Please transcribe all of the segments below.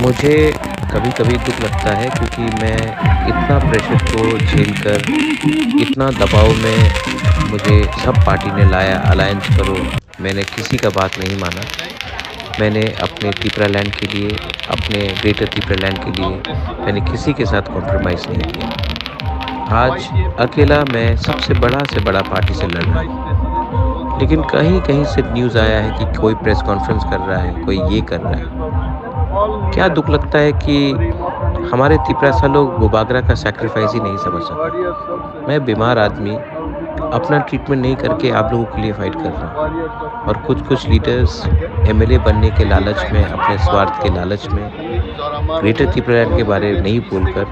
मुझे कभी-कभी दुःख लगता है क्योंकि मैं इतना प्रेशर को झेलकर, इतना दबाव में मुझे सब पार्टी ने लाया अलायंस करो, मैंने किसी का बात नहीं माना। मैंने अपने त्रिपुरालैंड के लिए, अपने ग्रेटर त्रिपुरालैंड के लिए मैंने किसी के साथ कॉम्प्रोमाइज़ नहीं किया। आज अकेला मैं सबसे बड़ा से बड़ा पार्टी से लड़ रहा हूँ। लेकिन कहीं-कहीं से न्यूज़ आया है कि कोई प्रेस कॉन्फ्रेंस कर रहा है, कोई ये कर रहा है। क्या दुःख लगता है कि हमारे त्रिपुरा लोग वो बागरा का सैक्रिफाइस ही नहीं समझ सका। मैं बीमार आदमी अपना ट्रीटमेंट नहीं करके आप लोगों के लिए फाइट कर रहा हूँ और कुछ लीडर्स एमएलए बनने के लालच में, अपने स्वार्थ के लालच में ग्रेटर त्रिपुरालैंड के बारे में नहीं बोलकर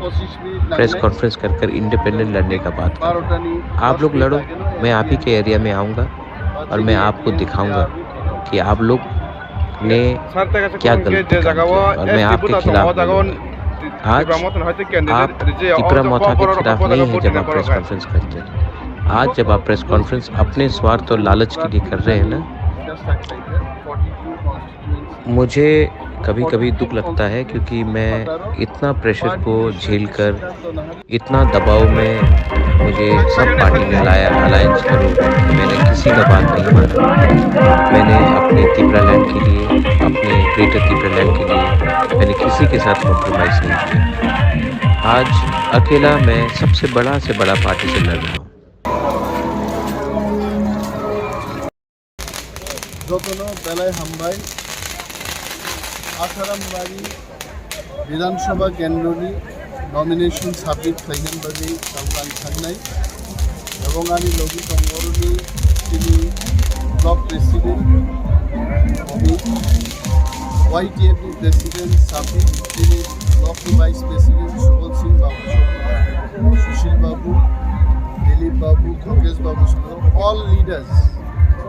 प्रेस कॉन्फ्रेंस कर इंडिपेंडेंट लड़ने का बात कर रहे हैं। आप लोग लड़ो, मैं आप ही के एरिया में आऊँगा और मैं आपको दिखाऊँगा कि आप लोग ने क्या गलती काम किया और मैं आपके खिलाफ बोलूँगा। आज आप त्रिपुरा मोथा के खिलाफ नहीं है जब आप प्रेस कॉन्फ्रेंस करते हैं। आज जब आप प्रेस कॉन्फ्रेंस अपने स्वार्थ और लालच के लिए कर रहे हैं ना, मुझे कभी-कभी दुःख लगता है क्योंकि मैं इतना प्रेशर को झेलकर, इतना दबाव में मुझे सब पार्टी ने लाया अलायंस करो, मैंने किसी का बात नहीं माना। मैंने अपने त्रिपुरालैंड के लिए, अपने ग्रेटर त्रिपुरालैंड के लिए मैंने किसी के साथ कॉम्प्रोमाइज़ नहीं किया। आज अकेला मैं सबसे बड़ा से बड़ा पार्टी से लड़ रहा हूँ। যতনো বেলায় হামবাই আসারামবাড়ি বিধানসভা কেন্দ্রনি নমিনেশন সাবমিট খাইগেন বাদে সামলান থাকনাই এবং আমি লগি সংগঠননি তিনি ব্লক প্রেসিডেন্ট আমি ওয়াইটিএপি প্রেসিডেন্ট সাবমিট তিনি block vice president Subal Singh Babu Sushil Babu Dilip Babu খোকেশ Babu all leaders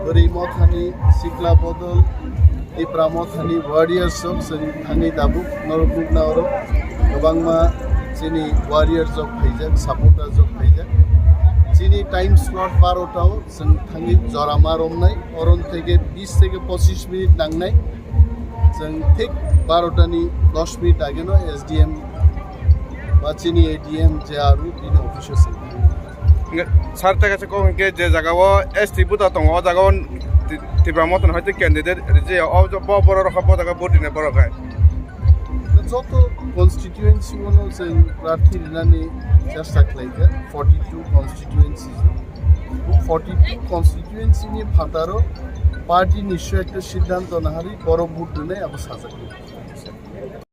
Berimotani, Sikla Bodol, Ipramotani, Warriors of Hani Dabuk, Norobuk Nauro, Gabangma, Chini, Warriors of Pajak, Supporters of Pajak. Chini time slot Parotao, Santangi, Zoramaromnai, Oron Tege, Bis Tege, 25 minutes Nangnai, San Thick, Parotani, Doshmi Tageno, SDM, Bachini, ADM, JRU, in official center. সারতে কাছে কোন কে যে জায়গাও ST বুতা তো ও জায়গাও ত্রিপুরা মতন হয়তো candidate যে বড় রকম পতাকা বডিনে বড় খায় যত কনস্টিটিউয়েন্সি গুলো প্রার্থী রিনানি চেষ্টা খাইছে 42 কনস্টিটিউয়েন্সি 42 কনস্টিটিউয়েন্সি নিয়ে ফাতারও পার্টি নিশ্চয় একটা সিদ্ধান্ত না হারি বড় ভোট দিনে আবার সাজা